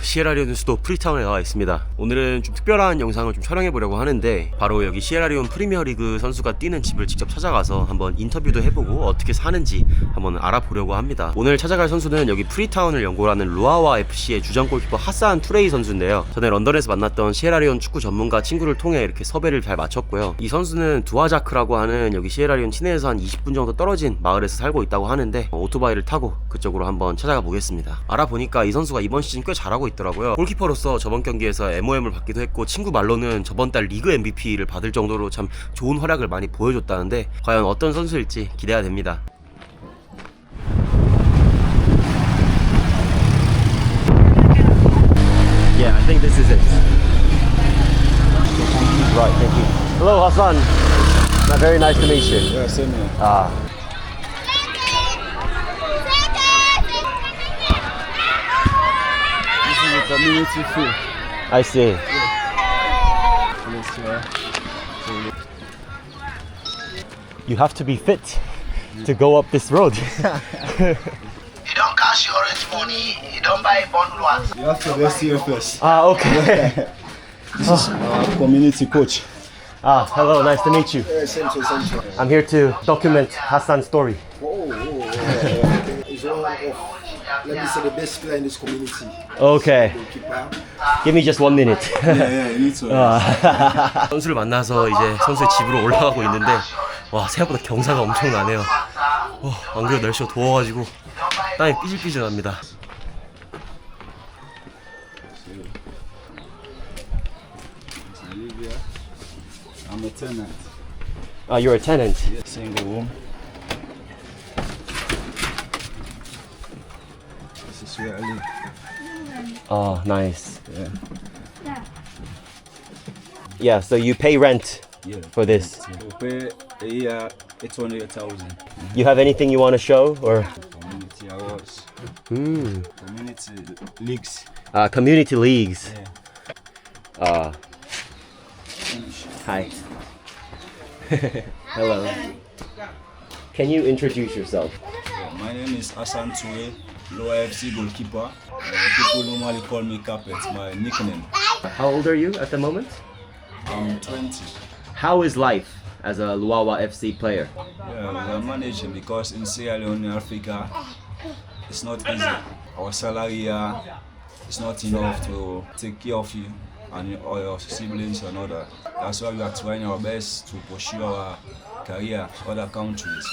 시에라리온 수도 프리타운에 나와 있습니다. 오늘은 좀 특별한 영상을 좀 촬영해 보려고 하는데 바로 여기 시에라리온 프리미어리그 선수가 뛰는 집을 직접 찾아가서 한번 인터뷰도 해보고 어떻게 사는지 한번 알아보려고 합니다. 오늘 찾아갈 선수는 여기 프리타운을 연고로 하는 루아와 FC의 주전 골키퍼 하산 투레이 선수인데요. 전에 런던에서 만났던 시에라리온 축구 전문가 친구를 통해 이렇게 섭외를 잘 마쳤고요. 이 선수는 두아자크라고 하는 여기 시에라리온 시내에서 한 20분 정도 떨어진 마을에서 살고 있다고 하는데 오토바이를 타고 그쪽으로 한번 찾아가 보겠습니다. 알아보니까 이 선수가 이번 시즌 꽤 잘하고 있더라고요. 골키퍼로서 저번 경기에서 MOM을 받기도 했고 친구 말로는 저번 달 리그 MVP를 받을 정도로 참 좋은 활약을 많이 보여줬다는데 과연 어떤 선수일지 기대가 됩니다. Yeah, I think this is it. Right, thank you. Hello, Hassan. Very nice to meet you. Yeah, same here. Ah. This is a community field. I see. Place here. You have to be fit to go up this road. You don't cash your orange money, you don't buy bond ones. You have to rest here first. Ah, okay. This is our community coach. Ah, hello, nice to meet you. Same to. I'm here to document Hassan's story. He's one of, let me say, the best player in this community. Okay, Keeper. give me just 1 minute. Yeah, you need to. 선수를 만나서 이제 선수의 집으로 올라가고 있는데 와 생각보다 경사가 엄청 나네요. 안 그래도 날씨가 더워가지고 땀이 삐질삐질납니다. Olivia. I'm a tenant. Ah, you're a tenant. Single room. This is where I live. Oh, nice. Yeah. Yeah, so you pay rent Yeah. for this. We pay a year 800,000. You have anything you want to show or? Community awards. Hmm. Community leagues. Community leagues. Yeah. Hi. Hello. Can you introduce yourself? My name is Hassan Toure, Lower FC goalkeeper. People normally call me Carpet, my nickname. How old are you at the moment? I'm 20. How is life as a Luawa FC player? Yeah, we are managing because in Sierra Leone, Africa, it's not easy. Our salary is not enough to take care of you and all your siblings and all that. That's why we are trying our best to pursue our career in other countries.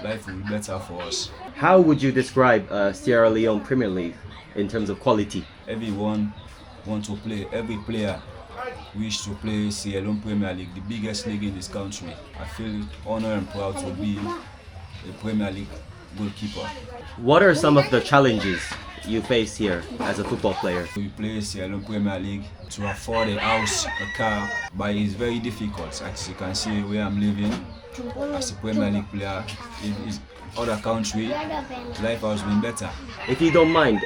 Life will be better for us. How would you describe Sierra Leone Premier League in terms of quality? Everyone want to play, every player wish to play Sierra Leone Premier League, the biggest league in this country. I feel honored and proud to be a Premier League goalkeeper. What are some of the challenges you face here as a football player? We play Sierra Leone Premier League to afford a house, a car, but it's very difficult. As you can see where I'm living as a Premier League player, in other country, life has been better. If you don't mind,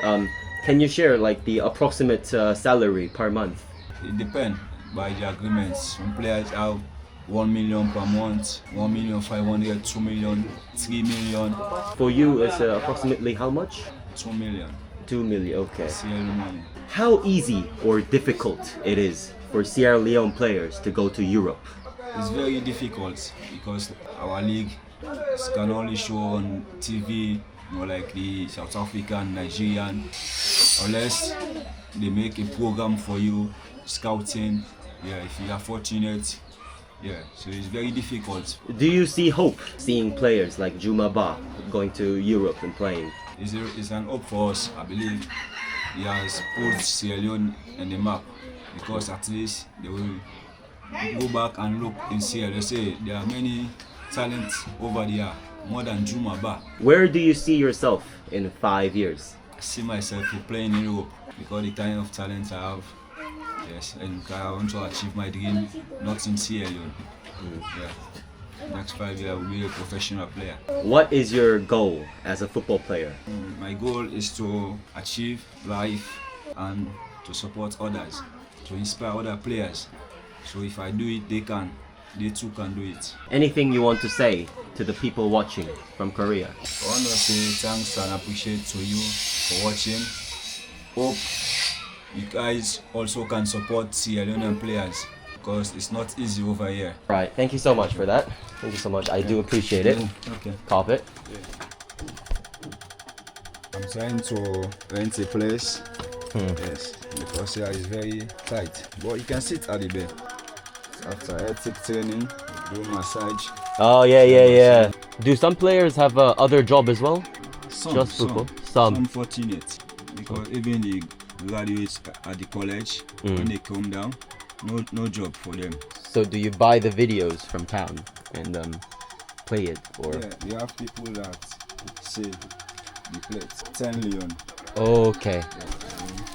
can you share like the approximate salary per month? It depends by the agreements. Some players have 1 million per month, 1,500,000, 2 million, 3 million, For you, it's approximately how much? 2 million. 2 million, okay. Sierra Leone money. How easy or difficult it is for Sierra Leone players to go to Europe? It's very difficult because our league can only show on TV, like the South African, Nigerian, unless they make a program for you, scouting. Yeah, if you are fortunate. Yeah, so it's very difficult. Do you see hope seeing players like Juma Ba going to Europe and playing? It's an hope for us, I believe. He has put Sierra Leone in the map because at least they will go back and look in Sierra Leone. Say there are many talents over there, more than Juma Ba. Where do you see yourself in 5 years? I see myself playing in Europe because the kind of talent I have. Yes, and I want to achieve my dream, not in Sierra Leone. Yeah. Next 5 years I will be a professional player. What is your goal as a football player? My goal is to achieve life and to support others, to inspire other players. So if I do it, they too can do it. Anything you want to say to the people watching from Korea? I want to say thanks and appreciate to you for watching. Hope you guys also can support Sierra Leonean players because it's not easy over here. Right. Thank you so much for that. Thank you so much. I do appreciate it. Okay. Carpet. I'm trying to rent a place. Yes, because here is very tight. But you can sit at the bed. After hectic training, do massage. Oh yeah. Do some players have other job as well? Just football? Some. Unfortunate. Because even the graduates at the college, when they come down, no job for them. So do you buy the videos from town and play it or? Yeah, we have people that say the plates 10 million. Okay.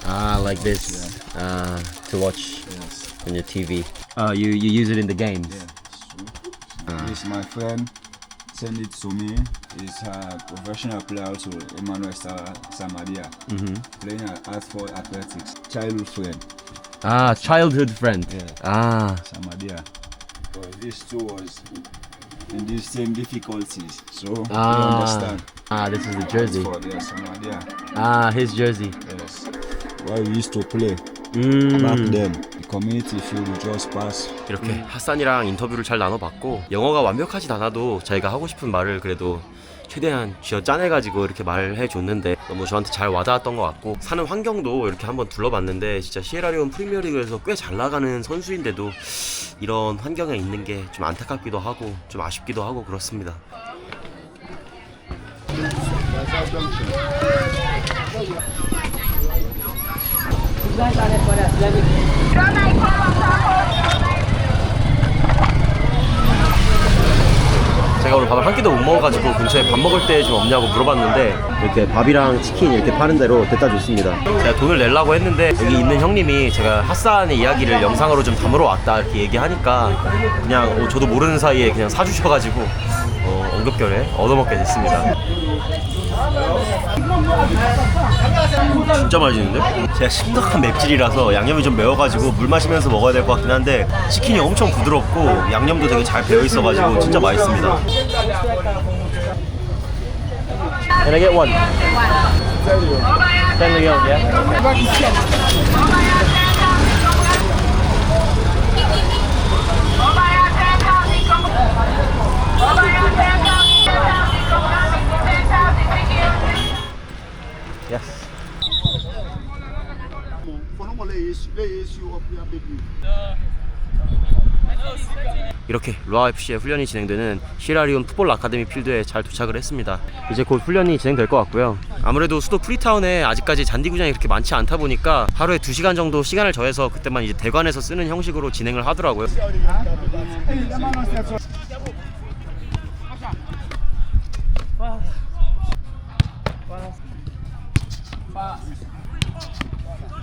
Like this. To watch Yes. on your TV. You use it in the games. Yeah. So, this my friend send it to me. He's a professional player also, Emmanuel Samadia, playing at Sport Athletics. Childhood friend. Childhood friend. Yeah. Samadia. So these two was in these same difficulties. So you understand. This is the jersey. Sport, yes, Samadia. His jersey. Yes. Where we used to play back then. The community field we just pass. 이렇게 핫산이랑 인터뷰를 잘 나눠봤고 영어가 완벽하진 않아도 자기가 하고 싶은 말을 그래도 최대한 쥐어 짜내가지고 이렇게 말을 해줬는데 너무 저한테 잘 와닿았던 것 같고 사는 환경도 이렇게 한번 둘러봤는데 진짜 시에라리온 프리미어리그에서 꽤 잘 나가는 선수인데도 이런 환경에 있는 게 좀 안타깝기도 하고 좀 아쉽기도 하고 그렇습니다. 제가 오늘 밥을 한 끼도 못 먹어가지고 근처에 밥 먹을 때 좀 없냐고 물어봤는데 이렇게 밥이랑 치킨 이렇게 파는 대로 데려다 줬습니다. 제가 돈을 내려고 했는데 여기 있는 형님이 제가 핫산의 이야기를 영상으로 좀 담으러 왔다 이렇게 얘기하니까 그냥 저도 모르는 사이에 그냥 사주셔가지고 언급결에 얻어먹게 됐습니다. 진짜 맛있는데? 제가 심각한 맵찔이라서 양념이 좀 매워가지고 물 마시면서 먹어야 될 것 같긴 한데 치킨이 엄청 부드럽고 양념도 되게 잘 배어있어가지고 진짜 맛있습니다. Can I get one? Ten million, yeah? Yes. 이렇게 루아FC의 훈련이 진행되는 시에라리온 풋볼 아카데미 필드에 잘 도착을 했습니다. 이제 곧 훈련이 진행될 것 같고요. 아무래도 수도 프리타운에 아직까지 잔디구장이 그렇게 많지 않다 보니까 하루에 2시간 정도 시간을 정해서 그때만 이제 대관에서 쓰는 형식으로 진행을 하더라고요.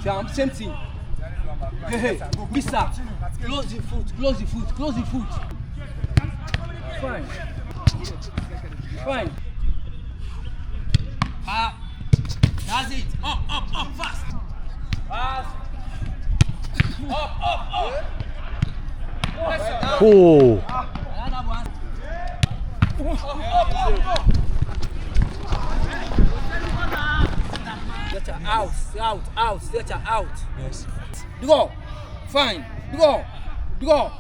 Jump, same thing. Hey, Missa, close the foot, close the foot, close the foot. Fine. Fine. That's it. Up, fast. Fast. Up. 오. Another one. Out, stretch out. Yes. Go. Fine. Go. Go.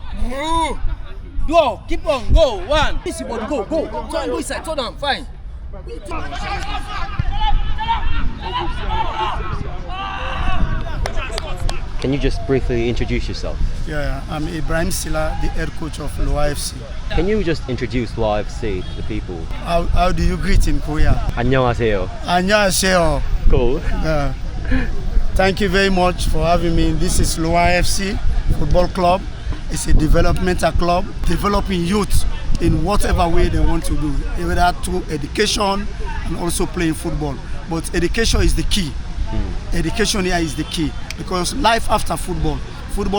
Keep on. Go. One. Easy body. Go. Turn, go inside. Turn down. Fine. Can you just briefly introduce yourself? Yeah, I'm Ibrahim Silla, the head coach of Loa FC. Can you just introduce Loa FC to the people? How do you greet in Korea? 안녕하세요. 안녕하세요. Cool. Thank you very much for having me. This is Loa FC Football Club. It's a developmental club developing youth in whatever way they want to do, whether through education and also playing football. But education is the key. Education here is the key because life after football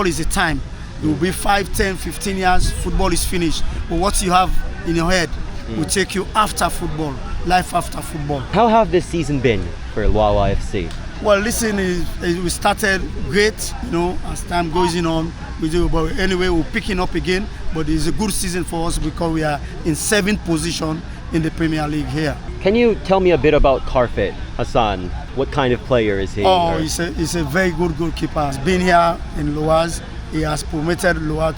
is a time. It will be 5, 10, 15 years, football is finished. But what you have in your head will take you after football, life after football. How have this season been for Loa FC? Well, listen, we started great, as time goes on. We do, but anyway, we're picking up again. But it's a good season for us because we are in 7th position in the Premier League here. Can you tell me a bit about Karfit Hassan? What kind of player is he? Oh, he's a very good goalkeeper. He's been here in Loas. He has promoted Loa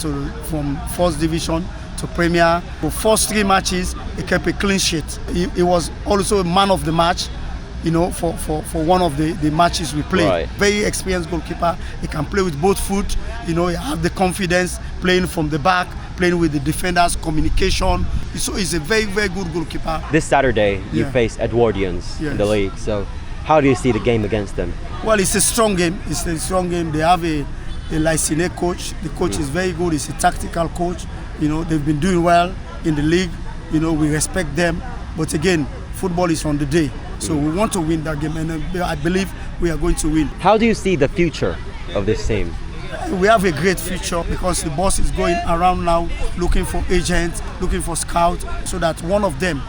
from first division to Premier. For first 3 matches, he kept a clean sheet. He was also a man of the match, you know, for one of the matches we played. Right. Very experienced goalkeeper. He can play with both foot. You know, he has the confidence playing from the back, playing with the defenders, communication. So he's a very, very good goalkeeper. This Saturday, you Yeah. face Edwardians in the Yes. league. So, how do you see the game against them? Well, it's a strong game. It's a strong game. They have a Lycine coach. The coach is very good. He's a tactical coach. You know, they've been doing well in the league. You know, we respect them. But again, football is on the day. So we want to win that game, and I believe we are going to win. How do you see the future of this team? We have a great future because the boss is going around now looking for agents, looking for scouts, so that one of them,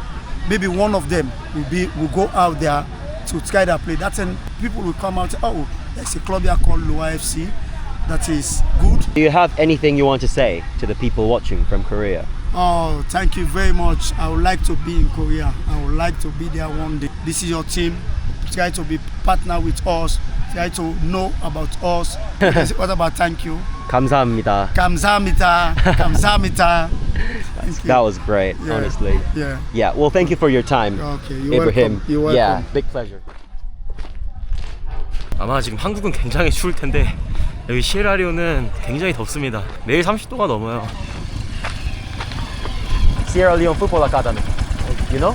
maybe one of them will go out there to try to play. That's when people will come out, oh, there's a club here called Loa FC that is good. Do you have anything you want to say to the people watching from Korea? Oh, thank you very much. I would like to be in Korea. I would like to be there one day. This is your team. Try to be partner with us. Try to know about us. What about thank you? 감사합니다. 감사합니다. 감사합니다. Thank you. That was great, Yeah. honestly. Yeah. Yeah, well, thank you for your time, Okay, you're Ibrahim. welcome. You're welcome. Yeah, big pleasure. 아마 지금 한국은 굉장히 추울 텐데 여기 시에라리온은 굉장히 덥습니다. 매일 30도가 넘어요. Sierra Leone Football Academy. You know?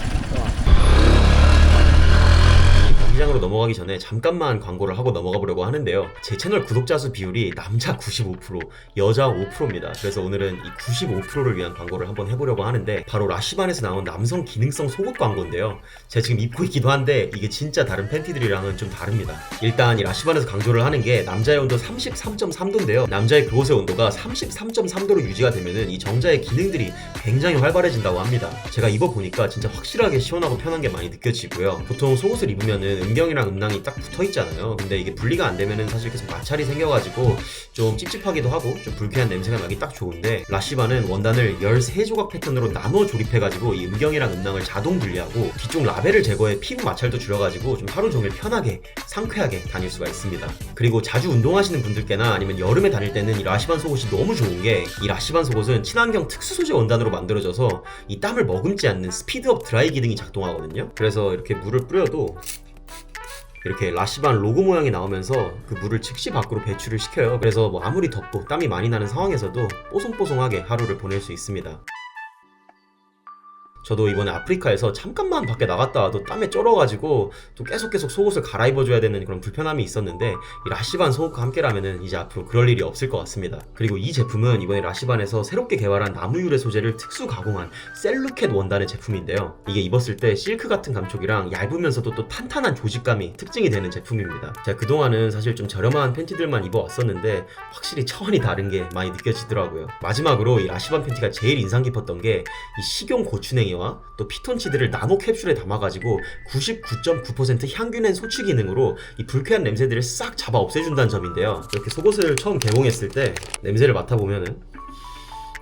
경기장으로 넘어가기 전에 잠깐만 광고를 하고 넘어가 보려고 하는데요. 제 채널 구독자 수 비율이 남자 95%, 여자 5%입니다. 그래서 오늘은 이 95%를 위한 광고를 한번 해보려고 하는데 바로 라쉬반에서 나온 남성 기능성 속옷 광고인데요. 제가 지금 입고 있기도 한데 이게 진짜 다른 팬티들이랑은 좀 다릅니다. 일단 이 라쉬반에서 강조를 하는 게 남자의 온도 33.3도인데요. 남자의 그곳의 온도가 33.3도로 유지가 되면은 이 정자의 기능들이 굉장히 활발해진다고 합니다. 제가 입어보니까 진짜 확실하게 시원하고 편한 게 많이 느껴지고요. 보통 속옷을 입으면은 음경이랑 음낭이 딱 붙어있잖아요. 근데 이게 분리가 안 되면은 사실 계속 마찰이 생겨가지고 좀 찝찝하기도 하고 좀 불쾌한 냄새가 나기 딱 좋은데 라쉬반은 원단을 13조각 패턴으로 나눠 조립해가지고 이 음경이랑 음낭을 자동 분리하고 뒤쪽 라벨을 제거해 피부 마찰도 줄여가지고 좀 하루 종일 편하게 상쾌하게 다닐 수가 있습니다. 그리고 자주 운동하시는 분들께나 아니면 여름에 다닐 때는 이 라쉬반 속옷이 너무 좋은 게 이 라쉬반 속옷은 친환경 특수 소재 원단으로 만들어져서 이 땀을 머금지 않는 스피드업 드라이 기능이 작동하거든요. 그래서 이렇게 물을 뿌려도 이렇게 라쉬반 로고 모양이 나오면서 그 물을 즉시 밖으로 배출을 시켜요. 그래서 뭐 아무리 덥고 땀이 많이 나는 상황에서도 뽀송뽀송하게 하루를 보낼 수 있습니다. 저도 이번에 아프리카에서 잠깐만 밖에 나갔다 와도 땀에 쩔어가지고 또 계속 속옷을 갈아입어줘야 되는 그런 불편함이 있었는데 이 라쉬반 속옷과 함께라면은 이제 앞으로 그럴 일이 없을 것 같습니다. 그리고 이 제품은 이번에 라쉬반에서 새롭게 개발한 나무 유래 소재를 특수 가공한 셀루켓 원단의 제품인데요. 이게 입었을 때 실크 같은 감촉이랑 얇으면서도 또 탄탄한 조직감이 특징이 되는 제품입니다. 제가 그동안은 사실 좀 저렴한 팬티들만 입어왔었는데 확실히 차원이 다른 게 많이 느껴지더라고요. 마지막으로 이 라쉬반 팬티가 제일 인상 깊었던 게 이 식용 고추냉이와 또 피톤치드를 나노 캡슐에 담아가지고 99.9% 향균엔 소취 기능으로 이 불쾌한 냄새들을 싹 잡아 없애준다는 점인데요. 이렇게 속옷을 처음 개봉했을 때 냄새를 맡아보면은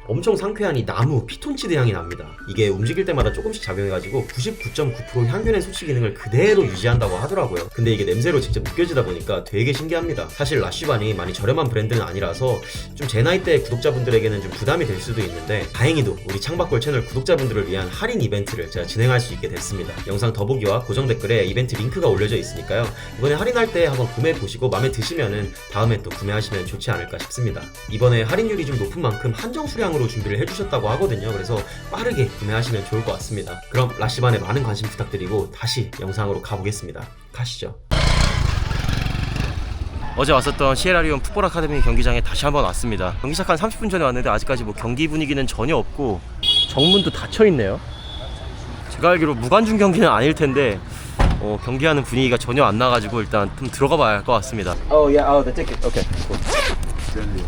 엄청 상쾌한 이 나무, 피톤치드 향이 납니다. 이게 움직일 때마다 조금씩 작용해가지고 99.9% 향균의 소취 기능을 그대로 유지한다고 하더라고요. 근데 이게 냄새로 직접 느껴지다 보니까 되게 신기합니다. 사실 라쉬반이 많이 저렴한 브랜드는 아니라서 좀 제 나이대 구독자분들에게는 좀 부담이 될 수도 있는데 다행히도 우리 창밖골 채널 구독자분들을 위한 할인 이벤트를 제가 진행할 수 있게 됐습니다. 영상 더보기와 고정 댓글에 이벤트 링크가 올려져 있으니까요. 이번에 할인할 때 한번 구매해보시고 마음에 드시면은 다음에 또 구매하시면 좋지 않을까 싶습니다. 이번에 할인율이 좀 높은 만큼 한정 수량으로 준비를 해주셨다고 하거든요. 그래서 빠르게 구매하시면 좋을 것 같습니다. 그럼 라쉬반에 많은 관심 부탁드리고 다시 영상으로 가보겠습니다. 가시죠. 어제 왔었던 시에라리온 풋볼 아카데미 경기장에 다시 한번 왔습니다. 경기 시작한 30분 전에 왔는데 아직까지 뭐 경기 분위기는 전혀 없고 정문도 닫혀있네요. 제가 알기로 무관중 경기는 아닐 텐데 경기하는 분위기가 전혀 안 나가지고 일단 좀 들어가 봐야 할 것 같습니다. Oh yeah, the ticket. Okay. Cool.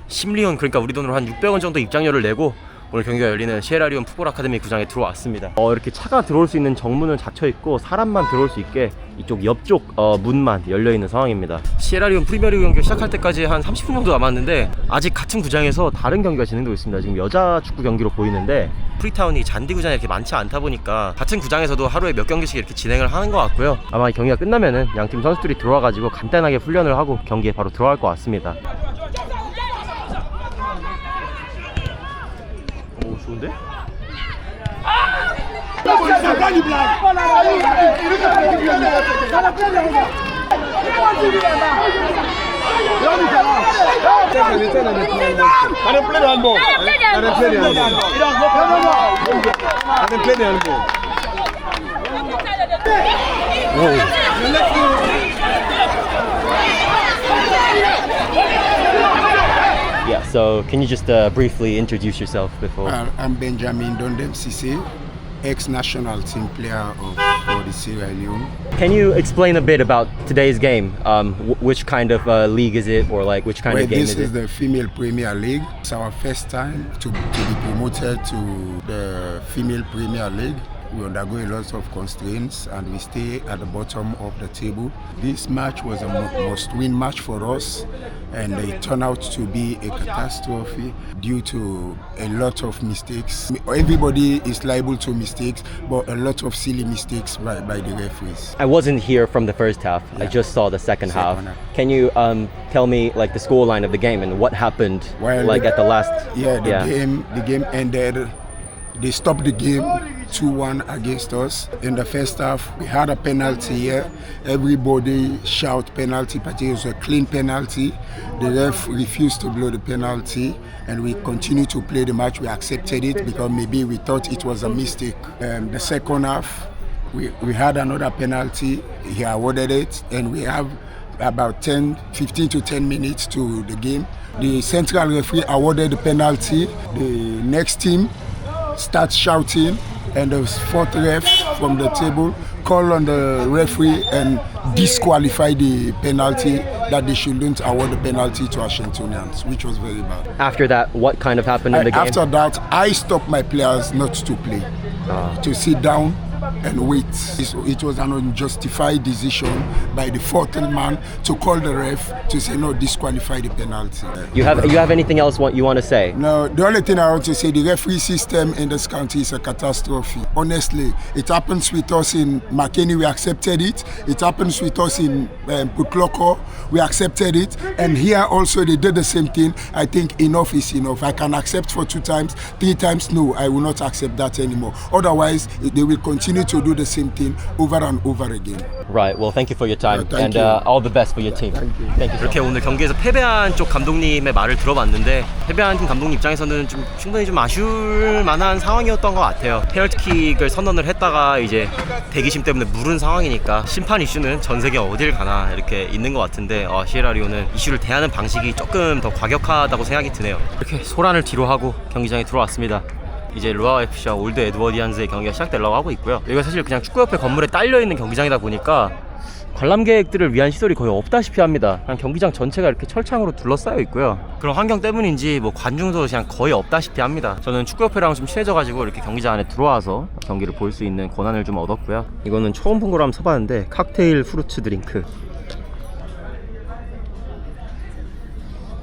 심리온, 그러니까 우리 돈으로 한 600원 정도 입장료를 내고 오늘 경기가 열리는 시에라리온 풋볼 아카데미 구장에 들어왔습니다. 이렇게 차가 들어올 수 있는 정문은 닫혀 있고 사람만 들어올 수 있게 이쪽 옆쪽 문만 열려 있는 상황입니다. 시에라리온 프리미어리그 경기 시작할 때까지 한 30분 정도 남았는데 아직 같은 구장에서 다른 경기가 진행되고 있습니다. 지금 여자 축구 경기로 보이는데 프리타운이 잔디 구장이 이렇게 많지 않다 보니까 같은 구장에서도 하루에 몇 경기씩 이렇게 진행을 하는 것 같고요. 아마 이 경기가 끝나면은 양팀 선수들이 들어와가지고 간단하게 훈련을 하고 경기에 바로 들어갈 것 같습니다. 오, 좋은데? Yeah, so can you just briefly introduce yourself before? I'm Benjamin Dondem Cissé, ex-national team player for the Sierra Leone. Can you explain a bit about today's game? Which kind of league is it, or like which kind Well, of game this is is it? the Female Premier League. It's our first time to be promoted to the Female Premier League. We undergo a lot of constraints and we stay at the bottom of the table. This match was a must-win match for us, and it turned out to be a catastrophe due to a lot of mistakes. Everybody is liable to mistakes, but a lot of silly mistakes by the referees. I wasn't here from the first half. I just saw the second half. Second half. Can you tell me like the scoreline of the game and what happened Well, like at the last? The game ended. They stopped the game 2-1 against us. In the first half, we had a penalty here. Everybody shout penalty, but it was a clean penalty. The ref refused to blow the penalty, and we continued to play the match. We accepted it because maybe we thought it was a mistake. The second half, we had another penalty. He awarded it, and we have about 15 to 10 minutes to the game. The central referee awarded the penalty. The next team starts shouting, and the fourth ref from the table called on the referee and disqualify the penalty, that they shouldn't award the penalty to Ashentonians, which was very bad. After that, what kind of happened in the game? After that, I stopped my players not to play, to sit down and wait. It was an unjustified decision by the fourth man to call the ref to say no, disqualify the penalty. You have anything else you want to say? No, the only thing I want to say, the referee system in this country is a catastrophe. Honestly, it happens with us in McKinney, we accepted it. It happens with us in Putloko, we accepted it. And here also they did the same thing. I think enough is enough. I can accept for 2 times, 3 times, no, I will not accept that anymore. Otherwise, they will continue to do the same thing over and over again. Right. Well, thank you for your time Thank and you. all the best for your team. Thank you. 이렇게 오늘 경기에서 패배한 쪽 감독님의 말을 들어봤는데 패배한 팀 감독님 입장에서는 좀 충분히 좀 아쉬울 만한 상황이었던 것 같아요. 페널티킥을 선언을 했다가 이제 대기심 때문에 무른 상황이니까 심판 이슈는 전 세계 어딜 가나 이렇게 있는 것 같은데 시에라리온은 이슈를 대하는 방식이 조금 더 과격하다고 생각이 드네요. 이렇게 소란을 뒤로 하고 경기장에 들어왔습니다. 이제 루아와 FC와 올드 에드워디안즈의 경기가 시작되려고 하고 있고요. 여기가 사실 그냥 축구협회 건물에 딸려있는 경기장이다 보니까 관람객들을 위한 시설이 거의 없다시피 합니다. 그냥 경기장 전체가 이렇게 철창으로 둘러싸여 있고요. 그런 환경 때문인지 뭐 관중도 그냥 거의 없다시피 합니다. 저는 축구협회랑 좀 친해져가지고 이렇게 경기장 안에 들어와서 경기를 볼 수 있는 권한을 좀 얻었고요. 이거는 처음 본 거라 한번 써봤는데 칵테일 프루츠 드링크,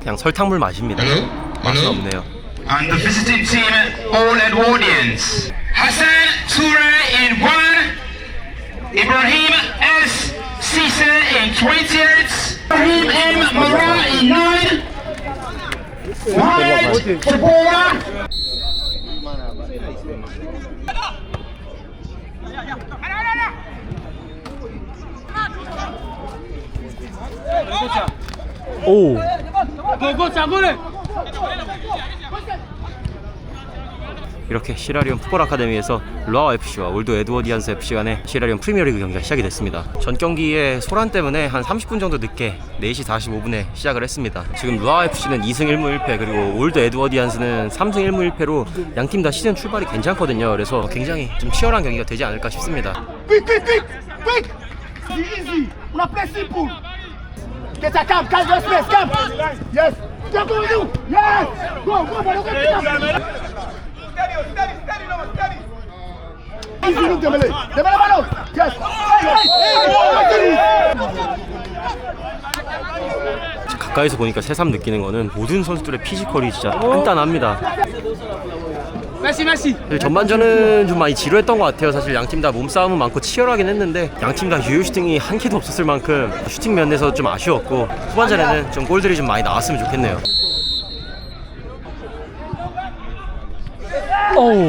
그냥 설탕물 맛입니다. 맛은 없네요. And the visiting team, all Edwardians. Hassan Toure in 1, Ibrahim S. Cisse in 28, Ibrahim M. Mara in 9, Mohamed Tabora. 오! 이렇게 시에라리온 풋볼 아카데미에서 루아와 FC와 올드 에드워디안스 FC 간의 시에라리온 프리미어리그 경기가 시작이 됐습니다. 전 경기의 소란 때문에 한 30분 정도 늦게 4시 45분에 시작을 했습니다. 지금 루아와 FC는 2승 1무 1패, 그리고 올드 에드워디안스는 3승 1무 1패로 양팀 다 시즌 출발이 괜찮거든요. 그래서 굉장히 좀 치열한 경기가 되지 않을까 싶습니다. Quick! Easy! On a play simple! Get a camp, calm your space, camp! Yes! Go! Yes! Go! look Dembele. Dembele balón. Yes. 가까이서 보니까 새삼 느끼는 거는 모든 선수들의 피지컬이 진짜 단단합니다. Merci, merci. 사실 전반전은 좀 많이 지루했던 것 같아요. 사실 양팀 다 몸싸움은 많고 치열하긴 했는데 양팀 다 유효 슈팅이 한 개도 없었을 만큼 슈팅 면에서 좀 아쉬웠고 후반전에는 좀 골들이 좀 많이 나왔으면 좋겠네요. 오.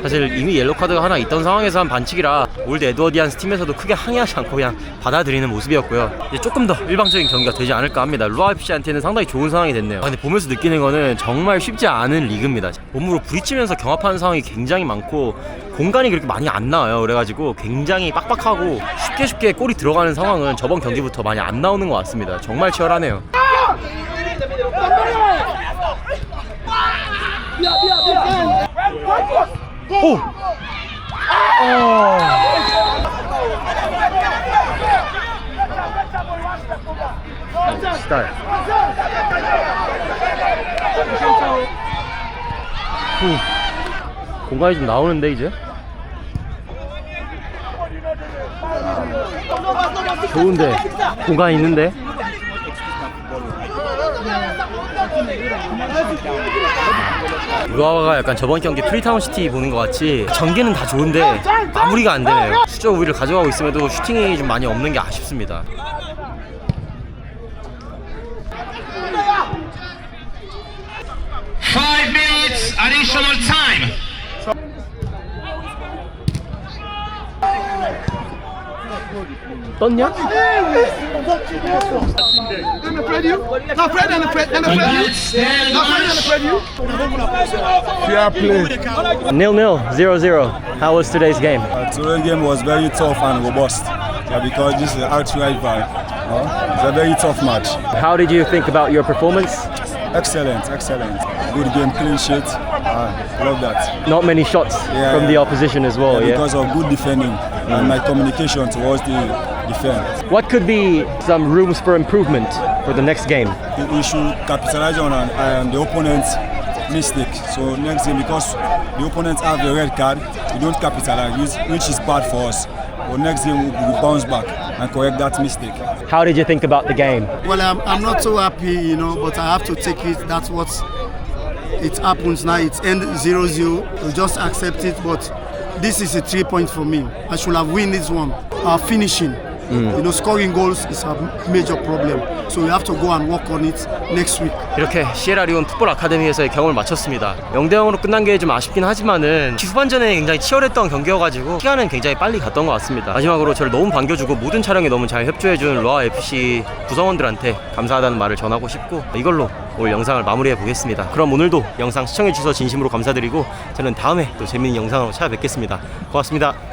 사실 이미 옐로 카드가 하나 있던 상황에서 한 반칙이라 올드 에드워디안스 팀에서도 크게 항의하지 않고 그냥 받아들이는 모습이었고요. 이제 조금 더 일방적인 경기가 되지 않을까 합니다. 루아 FC한테는 상당히 좋은 상황이 됐네요. 근데 보면서 느끼는 거는 정말 쉽지 않은 리그입니다. 몸으로 부딪히면서 경합하는 상황이 굉장히 많고 공간이 그렇게 많이 안 나와요. 그래가지고 굉장히 빡빡하고 쉽게 골이 들어가는 상황은 저번 경기부터 많이 안 나오는 것 같습니다. 정말 치열하네요. 오! 스타일. 공간이 좀 나오는데 이제? 좋은데 공간이 있는데? 루아와가 약간 저번 경기 프리타운 시티 보는 것 같이 전개는 다 좋은데 마무리가 안 되네요. 수적 우위를 가져가고 있음에도 슈팅이 좀 많이 없는 게 아쉽습니다. Additional time. 떴냐? Fair play. 0-0, 0-0. How was today's game? Today's game was very tough and robust because this is an arch rival. It's a very tough match. How did you think about your performance? Excellent. Good game, clean sheet. Love that. Not many shots from the opposition as well, yeah? Because of good defending and my communication towards the defense. What could be some rooms for improvement for the next game? We should capitalize on the opponent's mistake. So next game, because the opponents have the red card, we don't capitalize, which is bad for us. But next game, we will bounce back and correct that mistake. How did you think about the game? Well, I'm not so happy, but I have to take it. That's what it happens now. It's end 0-0. We just accept it. But this is a 3 point for me. I should have win this one. Our finishing, scoring goals is a major problem. So we have to go and work on it next week. 이렇게 시에라리온 풋볼 아카데미에서의 경험을 마쳤습니다. 0-0으로 끝난 게 좀 아쉽긴 하지만은 후반전에 굉장히 치열했던 경기여가지고 시간은 굉장히 빨리 갔던 것 같습니다. 마지막으로 저를 너무 반겨주고 모든 촬영에 너무 잘 협조해준 루아 FC 구성원들한테 감사하다는 말을 전하고 싶고 이걸로 오늘 영상을 마무리해 보겠습니다. 그럼 오늘도 영상 시청해주셔서 진심으로 감사드리고 저는 다음에 또 재밌는 영상으로 찾아뵙겠습니다. 고맙습니다.